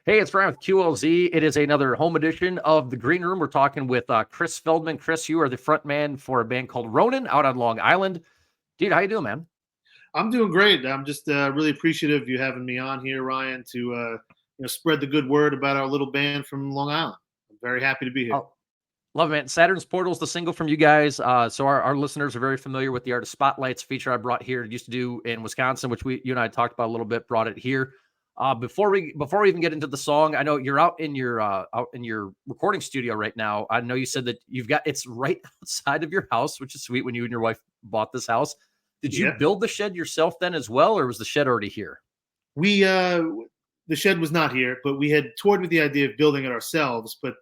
Hey, it's Ryan with QLZ. It is another home edition of the Green Room. We're talking with Chris Feldmann. Chris, you are the front man for a band called Ronin out on Long Island. Dude, how you doing, man? I'm doing great. I'm just really appreciative of you having me on here, Ryan, to spread the good word about our little band from Long Island. I'm very happy to be here. Oh, love it, man. Saturn's Portal is the single from you guys. So our listeners are very familiar with the Artist Spotlights feature I brought here. It used to do in Wisconsin, which you and I talked about a little bit. Brought it here. Before we even get into the song, I know you're out in your recording studio right now. I know you said that it's right outside of your house, which is sweet. When you and your wife bought this house, did you Yeah, build the shed yourself then as well, or was the shed already here? we the shed was not here, but we had toyed with the idea of building it ourselves. But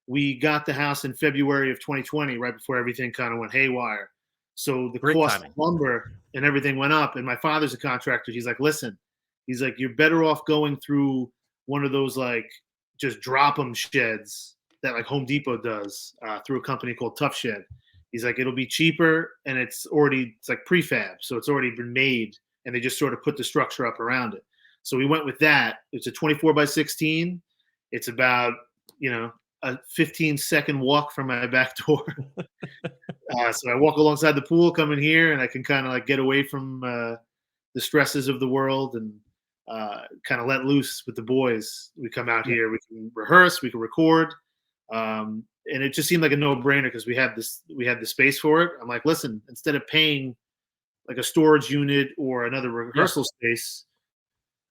we got the house in February of 2020, right before everything kind of went haywire. So the Great cost of timing. lumber and everything went up. And my father's a contractor. He's like, listen, he's like, you're better off going through one of those like just drop them sheds that like Home Depot does through a company called Tough Shed. He's like, it'll be cheaper and it's like prefab, so it's already been made, and they just sort of put the structure up around it. So we went with that. It's a 24 by 16. It's about a 15-second walk from my back door. So I walk alongside the pool, come in here, and I can kind of like get away from the stresses of the world and kind of let loose with the boys. We come out Yeah. here, we can rehearse, we can record, and it just seemed like a no-brainer because we had the space for it. I'm like, listen, instead of paying like a storage unit or another Yeah. rehearsal space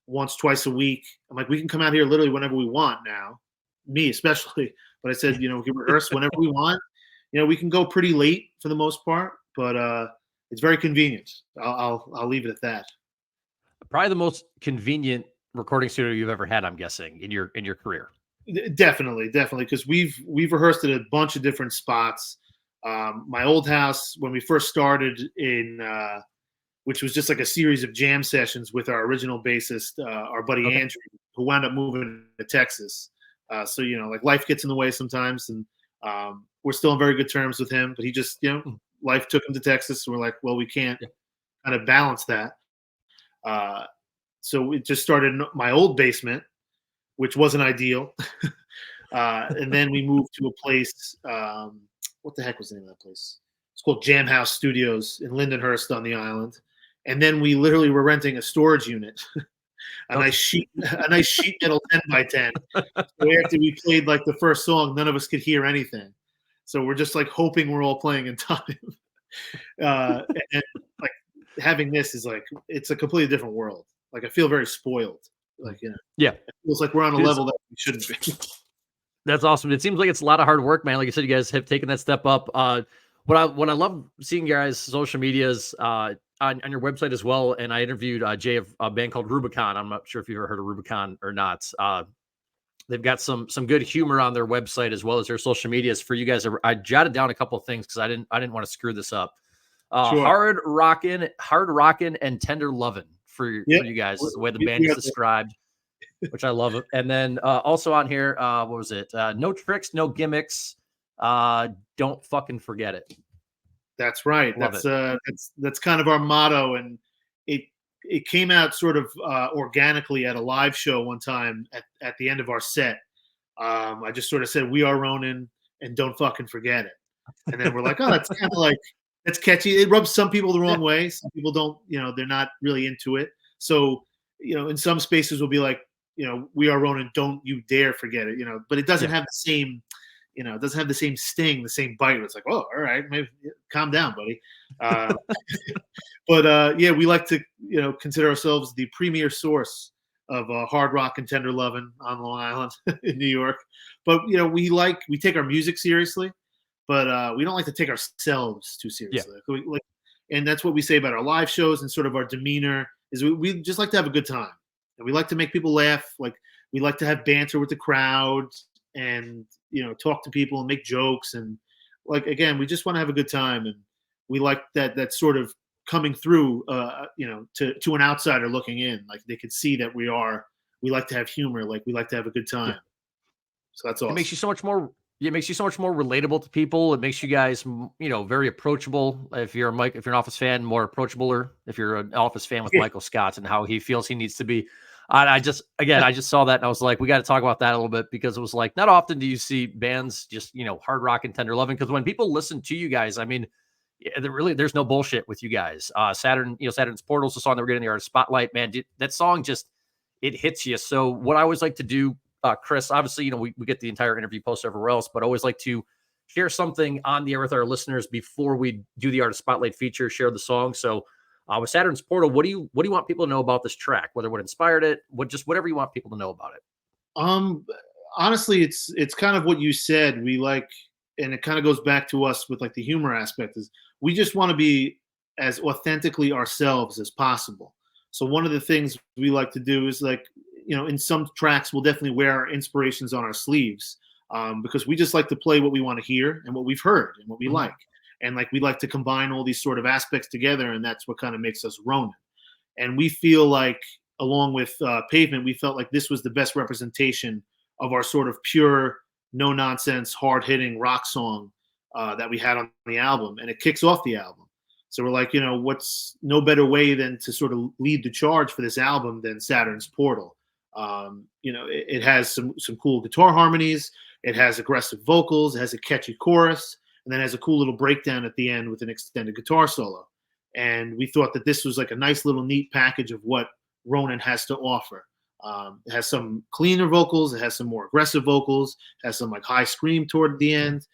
once, twice a week, I'm like, we can come out here literally whenever we want now. Me especially, but I said, we can rehearse whenever we want. We can go pretty late for the most part, but it's very convenient. I'll leave it at that. Probably the most convenient recording studio you've ever had, I'm guessing, in your career. Definitely, because we've rehearsed at a bunch of different spots. My old house, when we first started in, which was just like a series of jam sessions with our original bassist, our buddy Okay. Andrew, who wound up moving to Texas. So like life gets in the way sometimes, and we're still on very good terms with him. But he just, Mhm. life took him to Texas, so we're like, well, we can't Yeah. kind of balance that. Uh, so it just started in my old basement, which wasn't ideal. And then we moved to a place. What the heck was the name of that place? It's called Jam House Studios in Lindenhurst on the island. And then we literally were renting a storage unit, a Okay. nice sheet, metal 10 by 10. So after we played like the first song, none of us could hear anything. So we're just like hoping we're all playing in time. And like having this is like it's a completely different world. Like I feel very spoiled. Like Yeah. it feels like we're on a Dude, level that we shouldn't be. that's awesome. It seems like it's a lot of hard work, man. Like you said, you guys have taken that step up. What I love seeing your guys' social medias on your website as well. And I interviewed Jay of a band called Rubicon. I'm not sure if you've ever heard of Rubicon or not. They've got some good humor on their website as well as their social medias for you guys. I jotted down a couple of things because I didn't want to screw this up. Sure. Hard rockin', and tender lovin' Yep. for you guys is the way the We band is got the described, which I love. And then also on here, what was it? No tricks, no gimmicks. Don't fucking forget it. That's right. Love it. That's kind of our motto, and it it came out sort of organically at a live show one time at the end of our set. I just sort of said, "We are Ronin, and don't fucking forget it." And then we're like, "Oh, that's kind of like that's catchy." It rubs some people the Yeah, wrong way. Some people don't, they're not really into it. So, in some spaces we'll be like, "We are Ronin, don't you dare forget it." But it doesn't yeah. have the same it doesn't have the same sting, the same bite. It's like, oh, all right, maybe calm down, buddy. Uh, but yeah, we like to, consider ourselves the premier source of hard rock and tender loving on Long Island in New York. But we take our music seriously, but we don't like to take ourselves too Yeah. seriously. And that's what we say about our live shows and sort of our demeanor is we just like to have a good time, and we like to make people laugh. Like we like to have banter with the crowd and talk to people and make jokes, and like again we just want to have a good time, and we like that sort of coming through to an outsider looking in, like they could see that we like to have humor, like we like to have a good Yeah. time, so that's It makes awesome. you so much more. Yeah, it makes you so much more relatable to people. It makes you guys, very approachable. If you're an Office fan, more approachable. Or if you're an Office fan with Yeah, Michael Scott and how he feels he needs to be. I just again, I just saw that and I was like, we got to talk about that a little bit because it was like not often do you see bands just hard rock and tender loving because when people listen to you guys, I mean, there's no bullshit with you guys. Saturn, Saturn's Portal's the song that we're getting the artist spotlight. Man, that song just it hits you. So what I always like to do, Chris, obviously, we get the entire interview posted everywhere else, but I always like to share something on the air with our listeners before we do the artist spotlight feature, share the song. So with Saturn's Portal, what do you want people to know about this track? Whether what inspired it, whatever you want people to know about it. Um, Honestly, it's kind of what you said. We like, and it kind of goes back to us with like the humor aspect is we just want to be as authentically ourselves as possible. So one of the things we like to do is like, in some tracks we'll definitely wear our inspirations on our sleeves because we just like to play what we want to hear and what we've heard and what we like. And like we like to combine all these sort of aspects together, and that's what kind of makes us Ronin. And we feel like, along with Pavement, we felt like this was the best representation of our sort of pure, no nonsense, hard hitting rock song that we had on the album, and it kicks off the album. So we're like, what's no better way than to sort of lead the charge for this album than Saturn's Portal. It has some cool guitar harmonies, it has aggressive vocals, it has a catchy chorus, and then has a cool little breakdown at the end with an extended guitar solo. And we thought that this was like a nice little neat package of what Ronin has to offer. It has some cleaner vocals, it has some more aggressive vocals, it has some like high scream toward the end.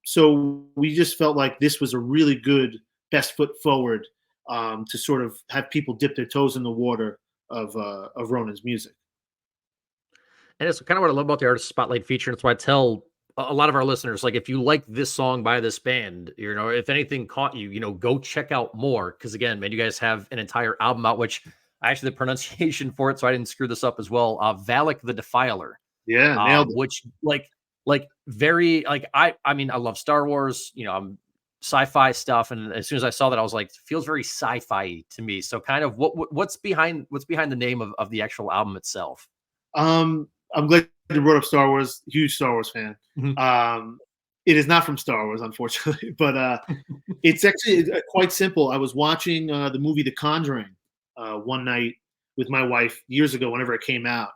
So we just felt like this was a really good best foot forward to sort of have people dip their toes in the water of Ronin's music. And it's kind of what I love about the artist spotlight feature. And it's why I tell a lot of our listeners, like, if you like this song by this band, if anything caught you, go check out more. Cause again, man, you guys have an entire album out, which actually the pronunciation for it, so I didn't screw this up as well. Valak the Defiler. Yeah, nailed it. Which very, I mean, I love Star Wars, I'm sci-fi stuff. And as soon as I saw that, I was like, feels very sci-fi to me. So kind of what's behind the name of the actual album itself? I'm glad you brought up Star Wars. Huge Star Wars fan. It is not from Star Wars, unfortunately, but it's actually quite simple. I was watching the movie The Conjuring one night with my wife years ago, whenever it came out,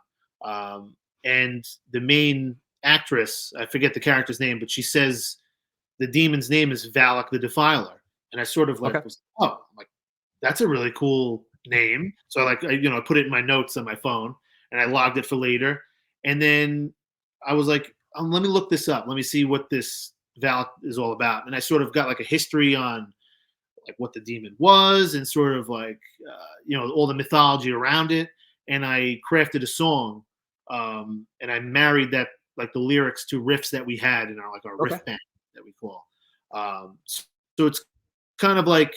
and the main actress, I forget the character's name, but she says the demon's name is Valak the Defiler, and I sort of like was, oh, like that's a really cool name. So I put it in my notes on my phone, and I logged it for later. And then I was like, let me look this up. Let me see what this Valak is all about. And I sort of got like a history on like what the demon was and sort of like, all the mythology around it. And I crafted a song and I married that, like the lyrics to riffs that we had in our riff band that we call. So it's kind of like,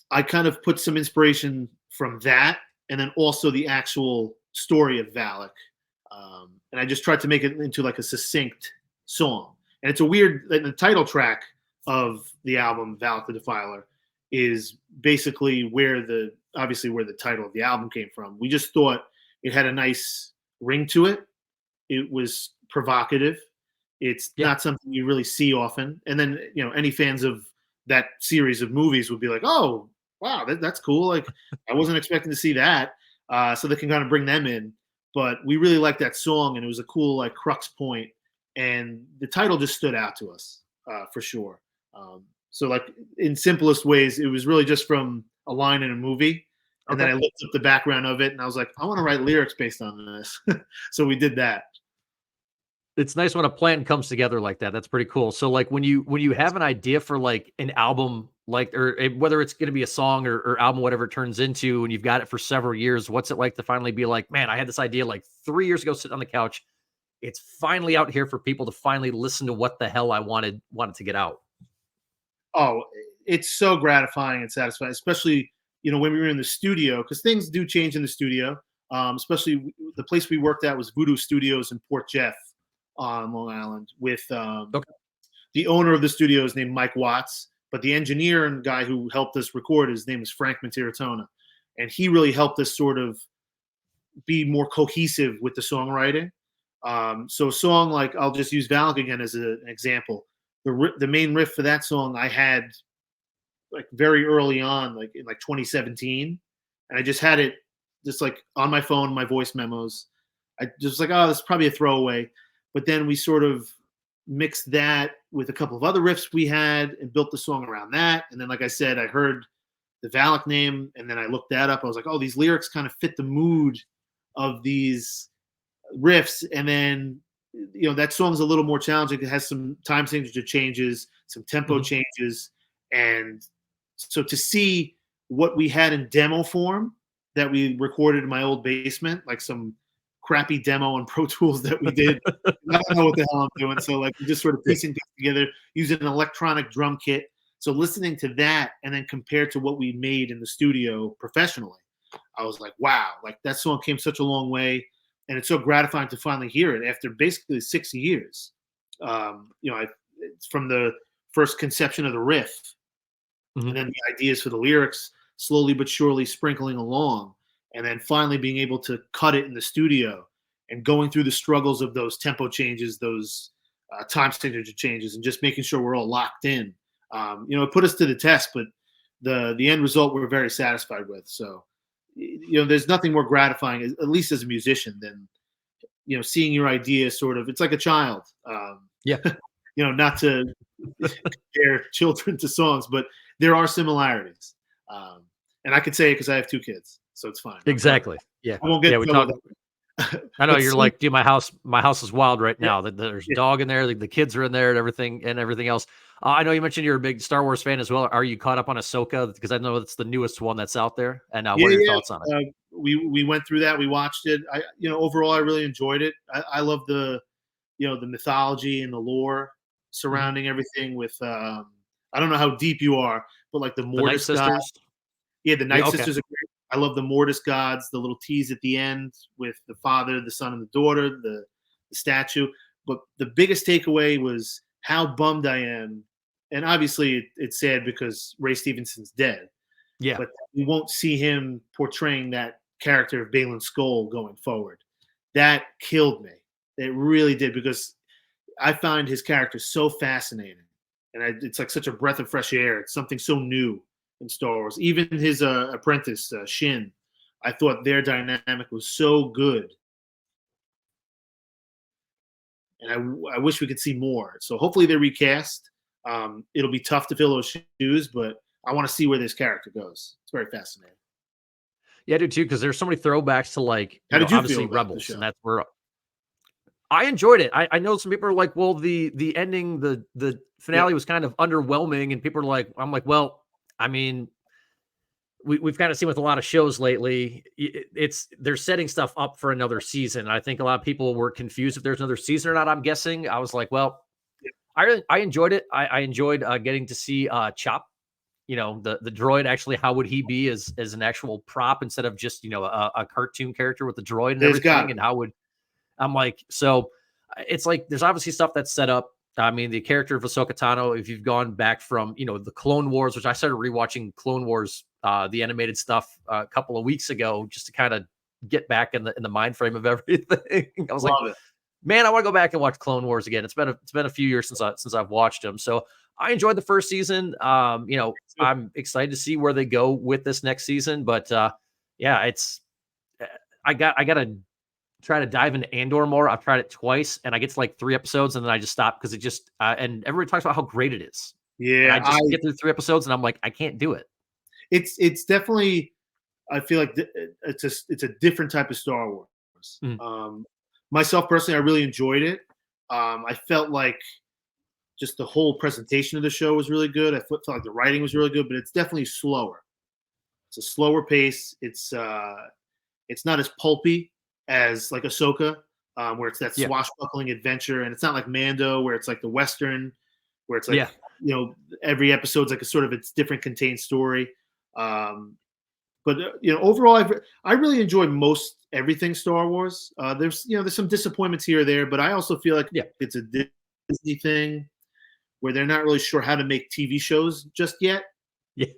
I kind of put some inspiration from that, and then also the actual story of Valak. And I just tried to make it into like a succinct song. And it's a weird, the title track of the album, Valak the Defiler, is basically where the title of the album came from. We just thought it had a nice ring to it. It was provocative. It's not something you really see often. And then, any fans of that series of movies would be like, oh, wow, that's cool. Like, I wasn't expecting to see that. So they can kind of bring them in. But we really liked that song, and it was a cool like crux point, and the title just stood out to us for sure. So like in simplest ways, it was really just from a line in a movie, and then I looked up the background of it, and I was like, I want to write lyrics based on this. So we did that. It's nice when a plan comes together like that. That's pretty cool. So like when you have an idea for like an album, like, or whether it's going to be a song or album, whatever it turns into, and you've got it for several years, what's it like to finally be like, man, I had this idea like 3 years ago, sitting on the couch. It's finally out here for people to finally listen to what the hell I wanted to get out. Oh, it's so gratifying and satisfying, especially, when we were in the studio, because things do change in the studio. Especially the place we worked at was Voodoo Studios in Port Jeff on Long Island with the owner of the studio is named Mike Watts, but the engineer and guy who helped us record, his name is Frank Matiratona. And he really helped us sort of be more cohesive with the songwriting. So a song like, I'll just use Valak again as an example. The main riff for that song I had like very early on, like in like 2017. And I just had it just like on my phone, my voice memos. I just like, oh, this is probably a throwaway. But then we sort of mixed that with a couple of other riffs we had and built the song around that. And then, like I said, I heard the Valak name, and then I looked that up. I was like, oh, these lyrics kind of fit the mood of these riffs. And then, that song's a little more challenging. It has some time signature changes, some tempo changes. And so to see what we had in demo form that we recorded in my old basement, like some crappy demo on Pro Tools that we did. I don't know what the hell I'm doing. So like, we're just sort of piecing things together using an electronic drum kit. So listening to that and then compared to what we made in the studio professionally, I was like, wow, like that song came such a long way. And it's so gratifying to finally hear it after basically 6 years. It's from the first conception of the riff and then the ideas for the lyrics slowly but surely sprinkling along. And then finally being able to cut it in the studio and going through the struggles of those tempo changes, those time signature changes, and just making sure we're all locked in. It put us to the test, but the end result we're very satisfied with. So, there's nothing more gratifying, at least as a musician, than seeing your idea sort of. It's like a child. Not to compare children to songs, but there are similarities. And I could say it because I have 2 kids, so it's fine. Exactly. Yeah. I won't get we trouble. I know you're like, dude, my house is wild right now. There's a dog in there, the kids are in there, and everything else. I know you mentioned you're a big Star Wars fan as well. Are you caught up on Ahsoka? Because I know it's the newest one that's out there. And what are your thoughts on it? We went through that. We watched it. Overall, I really enjoyed it. I love the mythology and the lore surrounding everything. With I don't know how deep you are, but like the Mortis gods. Yeah, the Night Sisters are great. I love the Mortis gods, the little tease at the end with the father, the son, and the daughter, the statue. But the biggest takeaway was how bummed I am. And obviously it's sad because Ray Stevenson's dead. Yeah. But we won't see him portraying that character of Balin Skoll going forward. That killed me. It really did, because I find his character so fascinating. And it's like such a breath of fresh air. It's something so new in Star Wars. Even his apprentice, Shin, I thought their dynamic was so good. And I wish we could see more. So hopefully they recast. It'll be tough to fill those shoes, but I want to see where this character goes. It's very fascinating. Yeah, I do too, because there's so many throwbacks to like obviously Rebels, and that's where I enjoyed it. I know some people are like, well, the ending, the finale was kind of underwhelming, and people are like, I'm like, well, I mean, we've kind of seen with a lot of shows lately, they're setting stuff up for another season. I think a lot of people were confused if there's another season or not. I'm guessing. I was like, well, I enjoyed it. I enjoyed getting to see Chop, the droid. Actually, how would he be as an actual prop instead of just a cartoon character with the droid and everything? And how would I'm like, so it's like there's obviously stuff that's set up. I mean, the character of Ahsoka Tano, if you've gone back from, the Clone Wars, which I started rewatching Clone Wars, the animated stuff a couple of weeks ago, just to kind of get back in the mind frame of everything. I was like, man, I want to go back and watch Clone Wars again. It's been a few years since I've watched them. So I enjoyed the first season. I'm excited to see where they go with this next season. But I got to try to dive into Andor more. I've tried it twice, and I get to like 3 episodes, and then I just stop because it just and everybody talks about how great it is. Yeah, and I just get through 3 episodes, and I'm like, I can't do it. It's definitely. I feel like it's a different type of Star Wars. Myself personally, I really enjoyed it. I felt like just the whole presentation of the show was really good. I felt like the writing was really good, but it's definitely slower. It's a slower pace. It's not as pulpy as like Ahsoka, where it's that swashbuckling adventure, and it's not like Mando, where it's like the Western, where it's like every episode's like a sort of its different contained story. But overall, I really enjoyed most everything Star Wars. There's some disappointments here or there, but I also feel like it's a Disney thing where they're not really sure how to make TV shows just yet,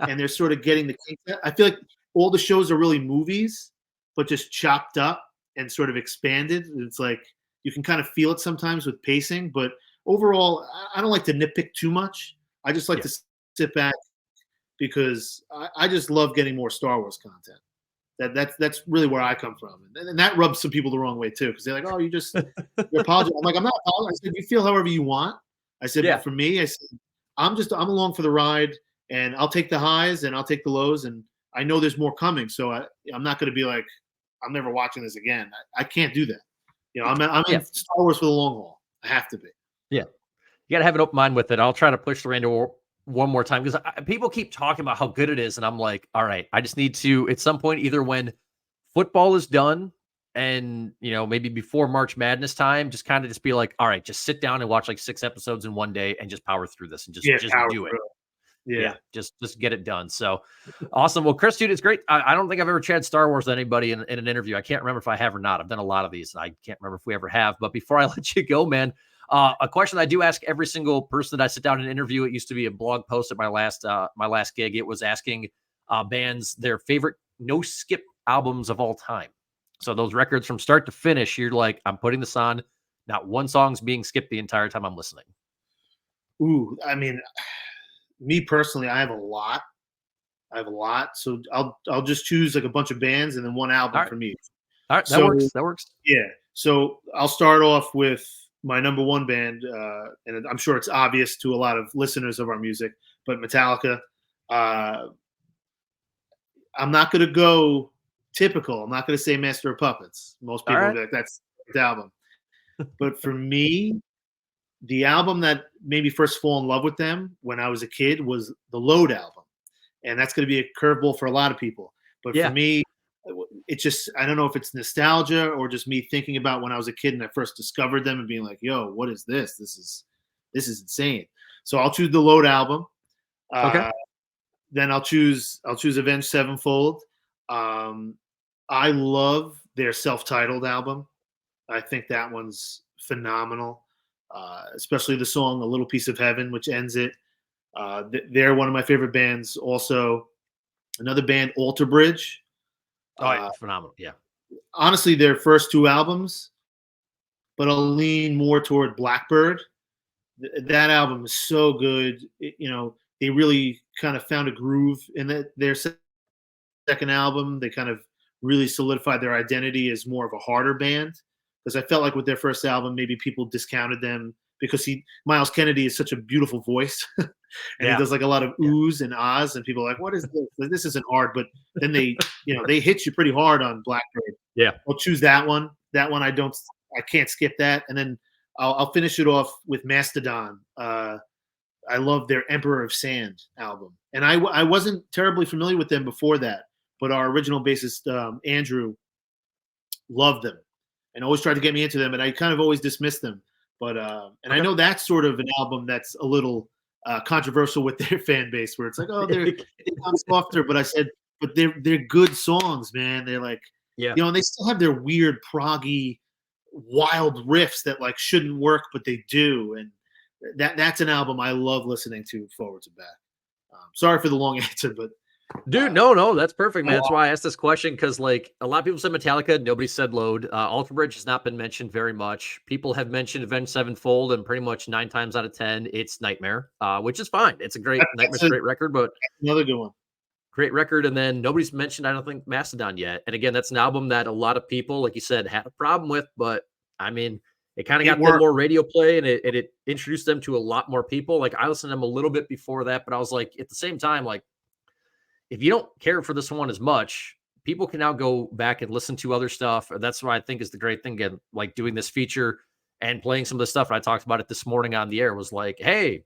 and they're sort of getting the kinks. I feel like all the shows are really movies, but just chopped up and sort of expanded. It's like you can kind of feel it sometimes with pacing, but overall, I don't like to nitpick too much. I just like to sit back because I just love getting more Star Wars content. That's really where I come from, and that rubs some people the wrong way too, because they're like, "Oh, you're apologizing." I'm like, "I'm not apologizing." I said, "You feel however you want." I said, Yeah. "But for me, I said, I'm along for the ride, and I'll take the highs and I'll take the lows, and I know there's more coming, so I'm not going to be like, I'm never watching this again. I can't do that. I'm Yeah. in Star Wars for the long haul. I have to be." Yeah. You gotta have an open mind with it. I'll try to push the reindeer one more time because people keep talking about how good it is, and I'm like, all right, I just need to at some point, either when football is done and maybe before March Madness time, just kind of just be like, all right, just sit down and watch like 6 episodes in one day and just power through this and Yeah, just power do it. through. Yeah, Yeah. just get it done. So awesome. Well, Chris, dude, it's great. I don't think I've ever chatted Star Wars with anybody in an interview. I can't remember if I have or not. I've done a lot of these, and I can't remember if we ever have. But before I let you go, man, a question I do ask every single person that I sit down and interview. It used to be a blog post at my last gig. It was asking bands their favorite no skip albums of all time. So those records from start to finish, you're like, I'm putting this on. Not one song's being skipped the entire time I'm listening. Ooh, I mean, me personally, I have a lot. So I'll just choose like a bunch of bands and then one album All right. for me. All right, that So works. That works. yeah, so I'll start off with my number one band, and I'm sure it's obvious to a lot of listeners of our music, but Metallica. Uh, I'm not going to go typical. I'm not going to say Master of Puppets. Most All people will right. be like, "That's the album." But for me, the album that made me first fall in love with them when I was a kid was the Load album, and that's going to be a curveball for a lot of people. But for Yeah. me, it's just, I don't know if it's nostalgia or just me thinking about when I was a kid and I first discovered them and being like, "Yo, what is this? This is insane." So I'll choose the Load album. Okay. Then I'll choose Avenged Sevenfold. Um, I love their self-titled album. I think that one's phenomenal, especially the song "A Little Piece of Heaven," which ends it. They're one of my favorite bands. Also, another band, Alter Bridge. Oh, yeah, Uh, phenomenal. Yeah. Honestly, their first two albums, but I'll lean more toward Blackbird. That album is so good. They really kind of found a groove in their second album. They kind of really solidified their identity as more of a harder band, because I felt like with their first album, maybe people discounted them because Miles Kennedy is such a beautiful voice, and he Yeah. does like a lot of Yeah. oohs and ahs, and people are like, "What is this? Like, this isn't hard." But then they hit you pretty hard on Blackbird. Yeah. I'll choose that one. That one I can't skip that, and then I'll finish it off with Mastodon. I love their Emperor of Sand album, and I wasn't terribly familiar with them before that, but our original bassist Andrew loved them and always tried to get me into them, and I kind of always dismissed them. But and I Okay. know that's sort of an album that's a little controversial with their fan base, where it's like, "Oh, they sound softer," but I said, "But they're good songs, man. They're like, Yeah. and they still have their weird proggy, wild riffs that like shouldn't work, but they do." And that's an album I love listening to forward to back. Sorry for the long answer, but Dude, no, that's perfect, man. oh, That's why I asked this question because, like, a lot of people said Metallica, nobody said Load. Alter Bridge has not been mentioned very much. People have mentioned Avenged Sevenfold, and pretty much 9 times out of 10, it's Nightmare, which is fine. It's a great that's Nightmare's a great record, but another good one. great record. And then nobody's mentioned, I don't think, Mastodon yet. And again, that's an album that a lot of people, like you said, had a problem with, but I mean, it kind of It got them worked. more radio play, and it introduced them to a lot more people. Like, I listened to them a little bit before that, but I was like, at the same time, like, if you don't care for this one as much, people can now go back and listen to other stuff. That's what I think is the great thing. Again, like doing this feature and playing some of the stuff. I talked about it this morning on the air. Was like, hey,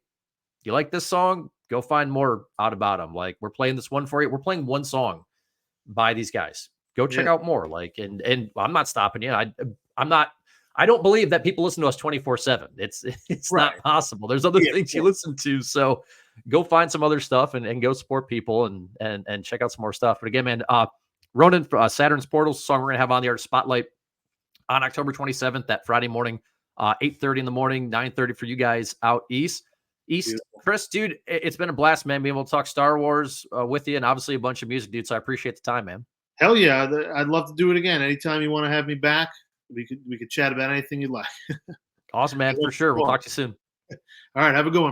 you like this song? Go find more out about them. Like, we're playing this one for you. We're playing one song by these guys. Go check Yeah, out more. Like, and I'm not stopping you. I'm not. I don't believe that people listen to us 24/7. It's right. not possible. There's other Yeah, things yeah. you listen to. So go find some other stuff and go support people and check out some more stuff. But again, man, Ronin, Saturn's Portals song we're gonna have on the art spotlight on October 27th, that Friday morning, 8:30 in the morning, 9:30 for you guys out east. Beautiful. Chris, dude, it's been a blast, man, being able to talk Star Wars with you, and obviously a bunch of music, dude. So I appreciate the time, man. Hell yeah, I'd love to do it again. Anytime you want to have me back, we could chat about anything you'd like. Awesome, man, for sure. We'll talk to you soon. All right, have a good one.